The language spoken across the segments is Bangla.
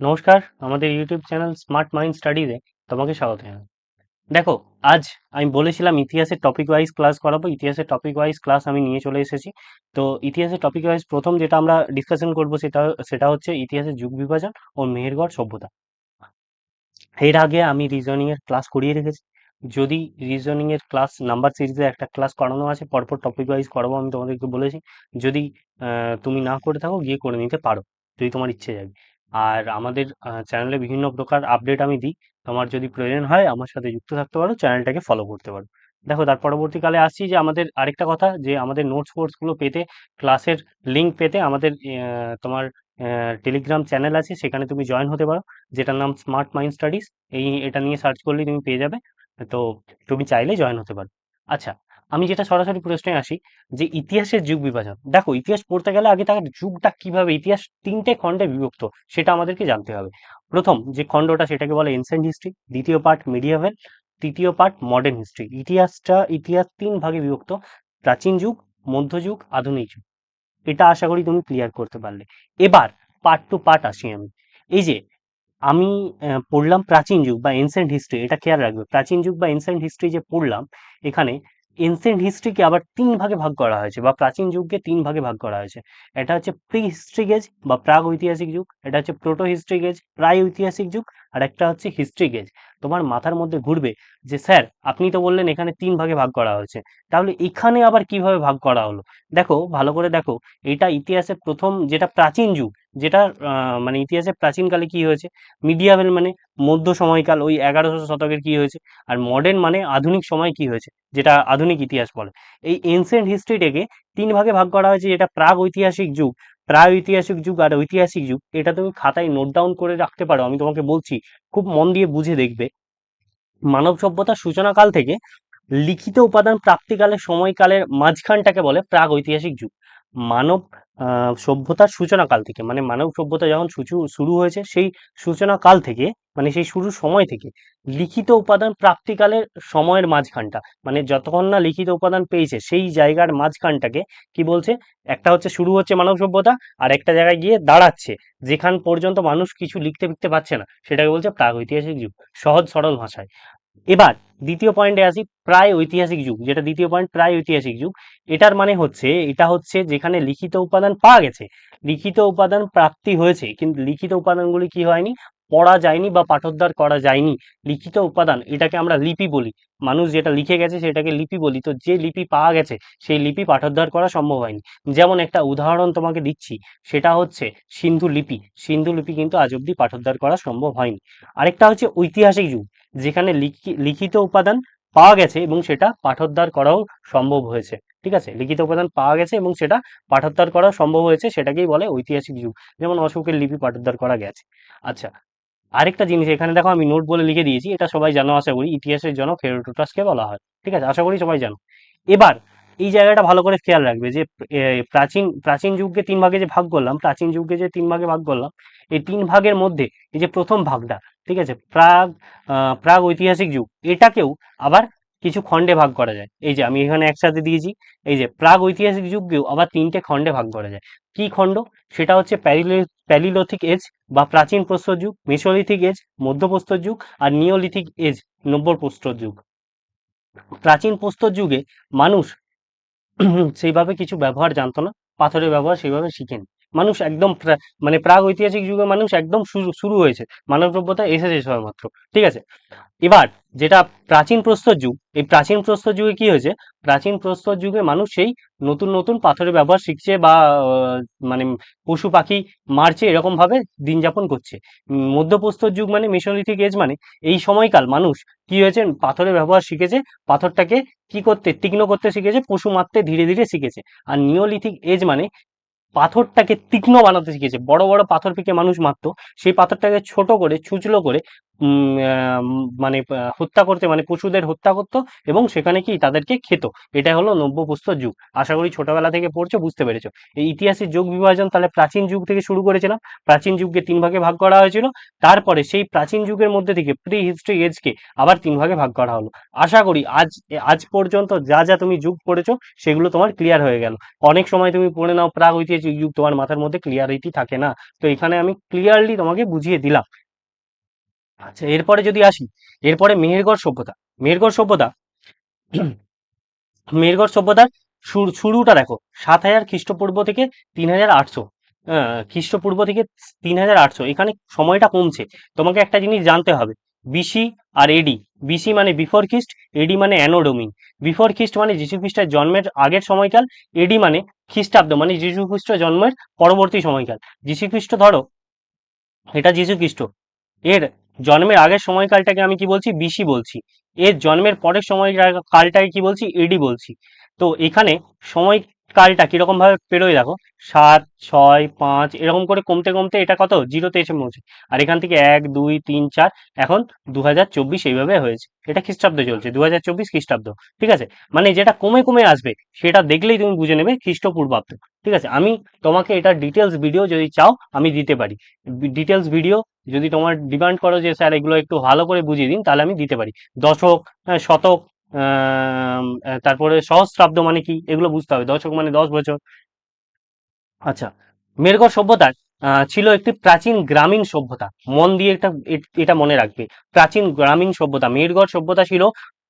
নমস্কার, আমাদের ইউটিউব চ্যানেল স্মার্ট মাইন্ড স্টাডিজে তোমাকে স্বাগত জানাই। দেখো, আজ আমি বলেছিলাম ইতিহাসের টপিক ওয়াইজ ক্লাস করাবো। ইতিহাসের টপিক ওয়াইজ ক্লাস আমি নিয়ে চলে এসেছি। তো ইতিহাসের টপিক ওয়াইজ প্রথম যেটা আমরা ডিসকাশন করব সেটা সেটা হচ্ছে ইতিহাসের যুগ বিভাজন ও মেহেরগড় সভ্যতা। এর আগে আমি রিজনিং এর ক্লাস করিয়ে রেখেছি। যদি রিজনিং এর ক্লাস নাম্বার সিরিজে একটা ক্লাস করানো আছে, পরপর টপিক ওয়াইজ করাবো, আমি তোমাদেরকে বলেছি। যদি তুমি না করে থাকো, গিয়ে করে নিতে পারো, যদি তোমার ইচ্ছে যায়। আর আমাদের চ্যানেলে বিভিন্ন প্রকার আপডেট আমি দিই। তোমার যদি প্রয়োজন হয় আমার সাথে যুক্ত থাকতে পারো, চ্যানেলটাকে ফলো করতে পারো। দেখো, তার পরবর্তীকালে আসছি যে আমাদের আরেকটা কথা, যে আমাদের নোটস ফোর্সগুলো পেতে, ক্লাসের লিঙ্ক পেতে আমাদের তোমার টেলিগ্রাম চ্যানেল আছে, সেখানে তুমি জয়েন হতে পারো, যেটার নাম স্মার্ট মাইন্ড স্টাডিজ। এটা নিয়ে সার্চ করলেই তুমি পেয়ে যাবে। তো তুমি চাইলে জয়েন হতে পারো। আচ্ছা, আমি যেটা সরাসরি প্রশ্নে আসি, যে ইতিহাসের যুগ বিভাজন। দেখো, ইতিহাস পড়তে গেলে আগে তার যুগটা কিভাবে, ইতিহাস তিনটে খণ্ডে বিভক্ত, সেটা আমাদেরকে জানতে হবে। প্রথম যে খণ্ডটা সেটাকে বলে এনসেন্ট হিস্ট্রি, দ্বিতীয় পার্ট মিডিয়াভেল, তৃতীয় পার্ট মডার্ন হিস্ট্রি। ইতিহাস তিন ভাগে বিভক্ত: প্রাচীন যুগ, মধ্যযুগ, আধুনিক যুগ। এটা আশা করি তুমি ক্লিয়ার করতে পারলে। এবার পার্ট টু পার্ট আসি আমি। এই যে আমি পড়লাম প্রাচীন যুগ বা এনসেন্ট হিস্ট্রি, এটা খেয়াল রাখবে। প্রাচীন যুগ বা এনসেন্ট হিস্ট্রি যে পড়লাম, এখানে এনসেন্ট হিস্ট্রিকে আবার তিন ভাগে ভাগ করা হয়েছে, বা প্রাচীন যুগকে তিন ভাগে ভাগ করা হয়েছে। এটা হচ্ছে প্রি হিস্ট্রিক এজ বা প্রাগ ঐতিহাসিক যুগ, এটা হচ্ছে প্রোটো হিস্ট্রিক এজ, প্রায় ঐতিহাসিক যুগ, আর একটা হচ্ছে হিস্ট্রিক এজ। তোমার মাথার মধ্যে ঘুরবে যে স্যার, আপনি তো বললেন এখানে তিন ভাগে ভাগ করা হয়েছে, তাহলে এখানে আবার কিভাবে ভাগ করা হলো? দেখো, ভালো করে দেখো। এটা ইতিহাসের প্রথম যেটা প্রাচীন যুগ, যেটা মানে ইতিহাসের প্রাচীনকালে কি হয়েছে। মিডিয়াভেল মানে মধ্য সময়কাল, ওই 1100 শতকের কি হয়েছে। আর মডার্ন মানে আধুনিক সময় কি হয়েছে, যেটা আধুনিক ইতিহাস বলে। এই এনসেন্ট হিস্ট্রিটাকে তিন ভাগে ভাগ করা হয়েছে, যেটা প্রাগ ঐতিহাসিক যুগ, প্রায় ঐতিহাসিক যুগ আর ঐতিহাসিক যুগ। এটা তুমি খাতায় নোট ডাউন করে রাখতে পারো, আমি তোমাকে বলছি, খুব মন দিয়ে বুঝে দেখবে। মানব সভ্যতার সূচনাকাল থেকে লিখিত উপাদান প্রাপ্তিকালের সময়কালের মাঝখানটাকে বলে প্রাগ ঐতিহাসিক যুগ। মানব সভ্যতার সূচনাকাল থেকে, মানে মানব সভ্যতা যখন শুরু হয়েছে, সেই সূচনাকাল থেকে, মানে সেই শুরুর সময় থেকে লিখিত উপাদান প্রাপ্তিকালের সময়ের মাঝখানটা, মানে যতক্ষণ না লিখিত উপাদান পেয়েছে সেই জায়গার মাঝখানটাকে কি বলছে? একটা হচ্ছে শুরু হচ্ছে মানব সভ্যতা, আর একটা জায়গায় গিয়ে দাঁড়াচ্ছে যেখান পর্যন্ত মানুষ কিছু লিখতে ফিখতে পারছে না, সেটাকে বলছে প্রাগ ঐতিহাসিক যুগ, সহজ সরল ভাষায়। এবার দ্বিতীয় পয়েন্টে আসি, প্রায় ঐতিহাসিক যুগ, যেটা দ্বিতীয় পয়েন্ট, প্রায় ঐতিহাসিক যুগ। এটার মানে হচ্ছে, এটা হচ্ছে যেখানে লিখিত উপাদান পাওয়া গেছে, লিখিত উপাদান প্রাপ্তি হয়েছে, কিন্তু লিখিত উপাদানগুলি কি হয়নি, পড়া যায়নি বা পাঠোদ্ধার করা যায়নি। লিখিত উপাদান, এটাকে আমরা লিপি বলি। মানুষ যেটা লিখে গেছে সেটাকে লিপি বলি। তো যে লিপি পাওয়া গেছে সেই লিপি পাঠোদ্ধার করা সম্ভব হয়নি। যেমন একটা উদাহরণ তোমাকে দিচ্ছি, সেটা হচ্ছে সিন্ধু লিপি। সিন্ধু লিপি কিন্তু আজ অব্দি পাঠোদ্ধার করা সম্ভব হয়নি। আরেকটা হচ্ছে ঐতিহাসিক যুগ, যেখানে লিখিত উপাদান পাওয়া গেছে এবং সেটা পাঠোদ্ধার করাও সম্ভব হয়েছে। ঠিক আছে, লিখিত উপাদান পাওয়া গেছে এবং সেটা পাঠোদ্ধার করা সম্ভব হয়েছে, সেটাকেই বলে ঐতিহাসিক যুগ। যেমন অশোকের লিপি পাঠোদ্ধার করা গেছে। আচ্ছা, আরেকটা জিনিস এখানে দেখো, আমি নোট বলে লিখে দিয়েছি, এটা সবাই জানো আশা করি, ইতিহাসের জনক হেরোডোটাসকে বলা হয়। ঠিক আছে, আশা করি সবাই জানো। এবার এই জায়গাটা ভালো করে খেয়াল রাখবে, যে প্রাচীন প্রাচীন যুগকে তিন ভাগে যে ভাগ করলাম, প্রাচীন যুগকে যে তিন ভাগে ভাগ করলাম, এই তিন ভাগের মধ্যে এই যে প্রথম ভাগটা, ঠিক আছে, প্রাগ ঐতিহাসিক যুগ, এটাকেও আবার কিছু খণ্ডে ভাগ করা যায়। এই যে আমি এখানে একসাথে দিয়েছি, এই যে প্রাগ ঐতিহাসিক যুগকেও আবার তিনটে খণ্ডে ভাগ করা যায়। কি খণ্ড? সেটা হচ্ছে প্যালিওলিথিক এজ বা প্রাচীন প্রস্তর যুগ, মেসোলিথিক এজ মধ্যপ্রস্তর যুগ, আর নিওলিথিক এজ নব্য প্রস্তর যুগ। প্রাচীন প্রস্তর যুগে মানুষ সেইভাবে কিছু ব্যবহার জানতো না, পাথরের ব্যবহার সেইভাবে শিখেনি। মানুষ একদম মানে প্রাগ ঐতিহাসিক যুগে মানুষ একদম শুরু শুরু হয়েছে, মানব সভ্যতা এসেছে সবেমাত্র। ঠিক আছে, এবার যেটা প্রাচীন প্রস্তর যুগ, এই প্রাচীন প্রস্তর যুগে কি হয়েছে, প্রাচীন প্রস্তর যুগে মানুষ সেই নতুন নতুন পাথরের ব্যবহার শিখছে, বা মানে পশু পাখি মারছে, এরকম ভাবে দিন যাপন করছে। মধ্যপ্রস্তর যুগ মানে মেসোলিথিক এজ, মানে এই সময়কাল মানুষ কি হয়েছে, পাথরের ব্যবহার শিখেছে, পাথরটাকে কি করতে, তীক্ষ্ণ করতে শিখেছে, পশু মারতে ধীরে ধীরে শিখেছে। আর নিওলিথিক এজ মানে পাথরটাকে তীক্ষ্ণ বানাতে শিখেছে। বড় বড় পাথর পেকে মানুষ মারতো, সেই পাথরটাকে ছোট করে ছুচলো করে মানে হত্যা করতে, মানে পশুদের হত্যা করতো এবং সেখানে কি তাদেরকে খেত। এটা হলো নব্যপ্রস্তর যুগ। আশা করি ছোটবেলা থেকে পড়ছো, বুঝতে পেরেছো। এই ইতিহাসের যুগ বিভাজন তাহলে প্রাচীন যুগ থেকে শুরু করেছিলাম। প্রাচীন যুগকে 3 ভাগে ভাগ করা হয়েছিল। তারপরে সেই প্রাচীন যুগের মধ্যে থেকে প্রি হিস্ট্রি এজকে আবার 3 ভাগে ভাগ করা হলো। আশা করি আজ আজ পর্যন্ত যা যা তুমি যুগ পড়েছো সেগুলো তোমার ক্লিয়ার হয়ে গেল। অনেক সময় তুমি পড়ে নাও প্রাগ ঐতিহাসিক যুগ, তোমার মাথার মধ্যে ক্লিয়ারিটি থাকে না। তো এখানে আমি ক্লিয়ারলি তোমাকে বুঝিয়ে দিলাম। আচ্ছা, এরপরে যদি আসি, এরপরে মেহেরগড় সভ্যতা। মেহেরগড় সভ্যতা মেহেরগড় সভ্যতার শুরুটা দেখো 7,000 খ্রিস্টপূর্ব থেকে 3,800, খ্রিস্টপূর্ব থেকে 3,800। এখানে সময়টা কমছে। তোমাকে একটা জিনিস জানতে হবে, বিসি আর এডি। বিসি মানে বিফোর খ্রিস্ট, এডি মানে অ্যানো ডোমিনি। বিফোর খ্রিস্ট মানে যীশু খ্রিস্টের জন্মের আগের সময়কাল, এডি মানে খ্রিস্টাব্দ মানে যীশু খ্রিস্ট জন্মের পরবর্তী সময়কাল। যীশু খ্রিস্ট ধরো, এটা যীশু খ্রিস্ট, এর জন্মের আগের সময়কালটাকে আমি কি বলছি, বিসি বলছি। এর জন্মের পরের কালটাকে কি বলছি, এডি বলছি। তো এখানে সময়কালটা কিরকম ভাবে পেরোয় দেখো, 7, 6, 5 এরকম করে কমতে কমতে এটা কত, জিরোতে এসে পৌঁছে। আর এখান থেকে 1, 2, 3, 4, এখন 2024 এইভাবে হয়েছে। এটা খ্রিস্টাব্দ চলছে, 2024 খ্রিস্টাব্দ। ঠিক আছে, মানে যেটা কমে কমে আসবে সেটা দেখলেই তুমি বুঝে নেবে খ্রিস্টপূর্বাব্দ। ঠিক আছে, আমি তোমাকে এটা ডিটেলস ভিডিও যদি চাও আমি দিতে পারি। ডিটেলস ভিডিও যদি তোমার ডিমান্ড করো যে স্যার এগুলো একটু ভালো করে বুঝিয়ে দিন, তাহলে আমি দিতে পারি। দশক, শতক, তারপরে সহস্রাব্দ মানে কি এগুলো বুঝতে হবে। দশক মানে 10 বছর। আচ্ছা, মেহেরগড় সভ্যতার ছিল একটি প্রাচীন গ্রামীণ সভ্যতা। মন দিয়ে এটা মনে রাখবে, প্রাচীন গ্রামীণ সভ্যতা। মেহেরগড় সভ্যতা ছিল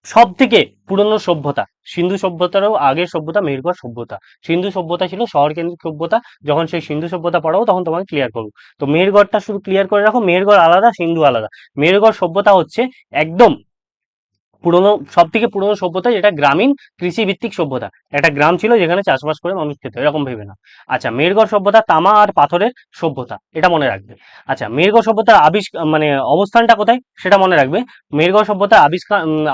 সব থেকে পুরনো সভ্যতা। সিন্ধু সভ্যতারও আগের সভ্যতা মেহেরগড় সভ্যতা। সিন্ধু সভ্যতা ছিল শহর কেন্দ্রিক সভ্যতা। যখন সেই সিন্ধু সভ্যতা পড়াবো তখন তোমাকে ক্লিয়ার করবো। তো মেহেরগড়টা শুধু ক্লিয়ার করে রাখো, মেহেরগড় আলাদা, সিন্ধু আলাদা। মেহেরগড় সভ্যতা হচ্ছে একদম পুরনো, সব থেকে পুরনো সভ্যতা, যেটা গ্রামীণ কৃষি ভিত্তিক সভ্যতা। একটা গ্রাম ছিল যেখানে চাষবাস করে মানুষ খেত, এরকম ভেবে না। আচ্ছা, মেহেরগড় সভ্যতা তামা আর পাথরের সভ্যতা, এটা মনে রাখবে। আচ্ছা, মেহেরগড় সভ্যতার মানে অবস্থানটা কোথায় সেটা মনে রাখবে। মেহেরগড় সভ্যতার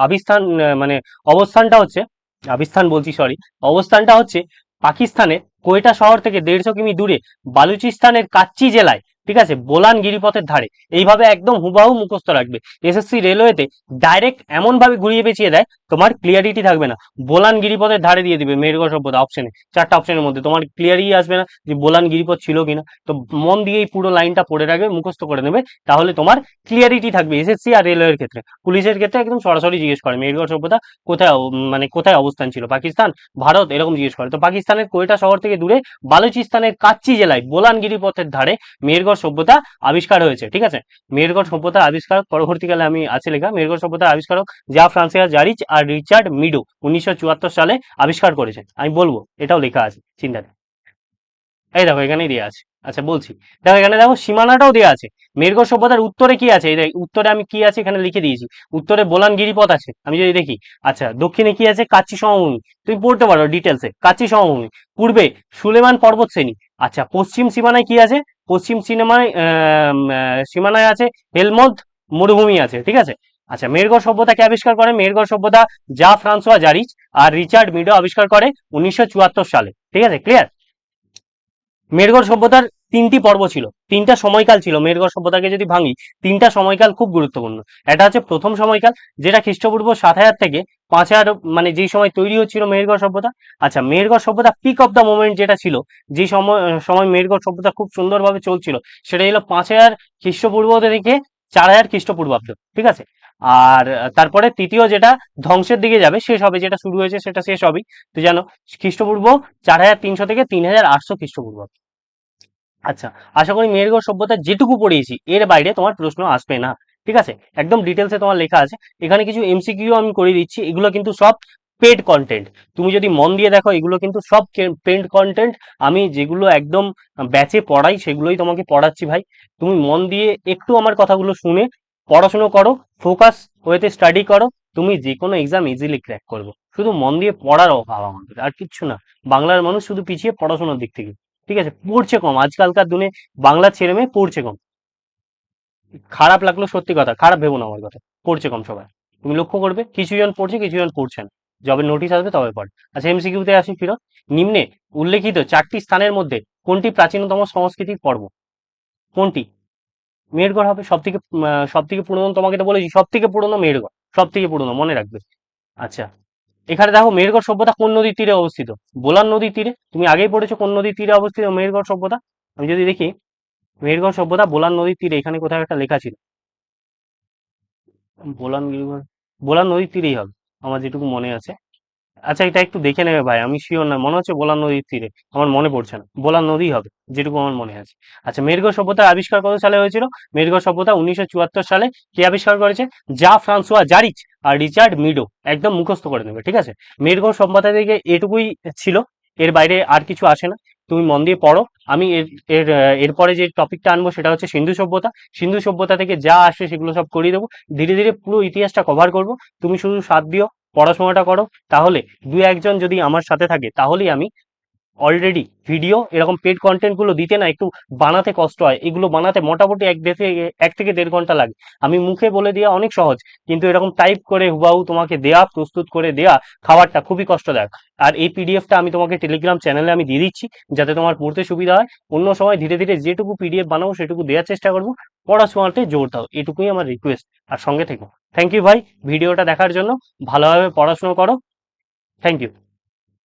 আবিস্থান, মানে অবস্থানটা হচ্ছে, আবিস্থান বলছি সরি, অবস্থানটা হচ্ছে পাকিস্তানের কোয়েটা শহর থেকে 150 কিমি দূরে বালুচিস্তানের কাচ্চি জেলায়। ঠিক আছে, বোলান গিরিপথের ধারে। এইভাবে একদম হুবাহু মুখস্থ রাখবে। এসএসসি রেলওয়েতে ডাইরেক্ট এমন ভাবে ঘুরিয়ে পেঁচিয়ে দেয়, তোমার ক্লিয়ারিটি থাকবে না। বোলান গিরিপথের ধারে দিয়ে দিবে মেহেরগড় সভ্যতা অপশনে, 4টা অপশনের মধ্যে তোমার ক্লিয়ারই আসবে না যে বোলান গিরিপথ ছিল কিনা। তো মন দিয়ে এই পুরো লাইনটা পড়ে রাখবে, মুখস্থ করে নেবে, তাহলে তোমার ক্লিয়ারিটি থাকবে। এসএসসি আর রেলওয়ের ক্ষেত্রে, পুলিশের ক্ষেত্রে একদম সরাসরি জিজ্ঞেস করে মেহেরগড় সভ্যতা কোথায় মানে কোথায় অবস্থান ছিল, পাকিস্তান, ভারত, এরকম জিজ্ঞেস করে। তো পাকিস্তানের কোয়েটা শহর থেকে দূরে বালুচিস্তানের কাচ্চি জেলায় বোলান গিরিপথের ধারে মেহেরগড় সভ্যতা আবিষ্কার হয়েছে। ঠিক আছে, মেহেরগড় সভ্যতার আবিষ্কারক পরবর্তীকালে আমি আছে লেখা, মেহেরগড় সভ্যতার আবিষ্কারক যা ফ্রান্সিয়া জারিচ আর রিচার্ড মিডো 1974 সালে আবিষ্কার করেছেন। আমি বলবো, এটাও লেখা আছে, চিন্তা নেই। এই দেখো এখানেই দেওয়া আছে। আচ্ছা বলছি, দেখো এখানে দেখো সীমানাটাও দেওয়া আছে। মেহেরগড় সভ্যতার উত্তরে কি আছে, এই উত্তরে আমি কি আছে এখানে লিখে দিয়েছি। উত্তরে বোলান গিরিপথ আছে, আমি যদি দেখি। আচ্ছা, দক্ষিণে কি আছে, কাচ্চি সমভূমি। তুমি পড়তে পারো ডিটেলসে, কাচ্চি সমভূমি। পূর্বে সুলেমান পর্বত শ্রেণী। আচ্ছা, পশ্চিম সীমানায় কি আছে, পশ্চিম সীমানায় আছে হেলমন্দ মরুভূমি আছে। ঠিক আছে। আচ্ছা, মেহেরগড় সভ্যতাকে আবিষ্কার করে, মেহেরগড় সভ্যতা যা ফ্রান্সোয়া জারিচ আর রিচার্ড মিডো আবিষ্কার করে 1974 সালে। ঠিক আছে, ক্লিয়ার। মেহেরগড় সভ্যতার 3টি পর্ব ছিল, 3টা সময়কাল ছিল। মেহেরগড় সভ্যতাকে যদি ভাঙি, 3টা সময়কাল খুব গুরুত্বপূর্ণ। এটা হচ্ছে প্রথম সময়কাল, যেটা খ্রিস্টপূর্ব 7,000 থেকে 5,000, মানে যেই সময় তৈরি হচ্ছিল মেহেরগড় সভ্যতা। আচ্ছা, মেহেরগড় সভ্যতা পিক অফ দ্য মোমেন্ট যেটা ছিল, যে সময় মেহেরগড় সভ্যতা খুব সুন্দরভাবে চলছিল, সেটা ছিল 5,000 খ্রিস্টপূর্ব থেকে 4,000 খ্রিস্টপূর্বাব্দ। ঠিক আছে। আর তারপরে তৃতীয় যেটা ধ্বংসের দিকে যাবে, শেষ হবে, যেটা শুরু হয়েছে সেটা শেষ হবে, তো জানো, খ্রিস্টপূর্ব 4,300 থেকে 3,800 খ্রিস্টপূর্বাব্দ। আচ্ছা, আশা করি মেহেরগড় সভ্যতার যেটুকু পড়িয়েছি এর বাইরে তোমার প্রশ্ন আসবে না। ঠিক আছে, একদম ডিটেলসে তোমার লেখা আছে। এখানে কিছু এমসিকিউ আমি করে দিচ্ছি, এগুলো কিন্তু সব পেড কন্টেন্ট। তুমি যদি মন দিয়ে দেখো, এগুলো কিন্তু সব পেড কন্টেন্ট। আমি যেগুলো একদম ব্যাচে পড়াই সেগুলোই তোমাকে পড়াচ্ছি ভাই। তুমি মন দিয়ে একটু আমার কথাগুলো শুনে পড়াশুনো করো, ফোকাস ওয়েতে স্টাডি করো, তুমি যে কোনো এক্সাম ইজিলি ক্র্যাক করবে। শুধু মন দিয়ে পড়ার অভাব আমাদের, আর কিচ্ছু না। বাংলার মানুষ শুধু পিছিয়ে পড়াশোনার দিক থেকে। ঠিক আছে, পড়ছে কম আজকালকার দিনে, বাংলার ছেলে মেয়ে পড়ছে কম। খারাপ লাগলো, সত্যি কথা, খারাপ ভেবো না আমার কথা। পড়ছে কম সবাই, তুমি লক্ষ্য করবে কিছু জন পড়ছে, কিছু জন পড়ছে না। যবে নোটিশ আসবে তবে পড়ে। আচ্ছা, এমসিকিউতে আসি ফিরত। নিম্নে উল্লেখিত 4টি স্থানের মধ্যে কোনটি প্রাচীনতম সংস্কৃতির পর্ব, কোনটি? মেহেরগড় হবে সব থেকে পুরনো, তোমাকে তো বলেছি সব থেকে পুরনো মেহেরগড়, সব থেকে পুরনো, মনে রাখবে। আচ্ছা, এখানে দেখো মেহেরগড় সভ্যতা কোন নদীর তীরে অবস্থিত? বোলান নদীর তীরে। তুমি আগেই পড়েছো কোন নদীর তীরে অবস্থিত মেহেরগড় সভ্যতা। আমি যদি দেখি মেহেরগড় সভ্যতা বোলান নদীর তীরে, এখানে কোথাও একটা লেখা ছিল। বোলান মেহেরগড়, বোলান নদীর তীরেই হবে আমার যেটুকু মনে আছে। আচ্ছা, এটা একটু দেখে নেবে ভাই, আমি শিওর না, মনে হচ্ছে বোলান নদীর তীরে, আমার মনে পড়ছে না, বোলান নদী হবে যেটুকু আমার মনে আছে। আচ্ছা, মেহেরগড় সভ্যতার আবিষ্কার কত সালে হয়েছিল? মেহেরগড় সভ্যতা 1974 সালে। কে আবিষ্কার করেছে? যা ফ্রান্সোয়া জারিচ আর রিচার্ড মিডো। একদম মুখস্থ করে নেবে, ঠিক আছে? মেহেরগড় সভ্যতা থেকে এটুকুই ছিল, এর বাইরে আর কিছু আসে না। তুমি মন দিয়ে পড়ো। আমি এরপরে যে টপিকটা আনবো সেটা হচ্ছে সিন্ধু সভ্যতা। সিন্ধু সভ্যতা থেকে যা আসে সেগুলো সব করিয়ে দেবো। ধীরে ধীরে পুরো ইতিহাসটা কভার করব। তুমি শুধু সাথ দিও, পড়াশোনাটা করো। তাহলে দু একজন যদি আমার সাথে থাকে তাহলেই আমি অলরেডি ভিডিও এরকম পেড কন্টেন্ট গুলো দিতে না একটু বানাতে কষ্ট হয়, এগুলো বানাতে মোটামুটি 1 থেকে 1.5 ঘন্টা লাগে। আমি মুখে বলে দেওয়া অনেক সহজ, কিন্তু এরকম টাইপ করে হুবাহু তোমাকে দেয়া, প্রস্তুত করে দেয়া খাবারটা খুবই কষ্টদায়ক। আর এই পিডিএফটা আমি তোমাকে টেলিগ্রাম চ্যানেলে আমি দিয়ে দিচ্ছি, যাতে তোমার পড়তে সুবিধা হয়। অন্য সময় ধীরে ধীরে যেটুকু পিডিএফ বানাবো সেটুকু দেওয়ার চেষ্টা করবো। পড়াশোনাতে জোর দাও, এটুকুই আমার রিকোয়েস্ট। আর সঙ্গে থেকো। থ্যাংক ইউ ভাই ভিডিওটা দেখার জন্য। ভালোভাবে পড়াশোনা করো। Thank you.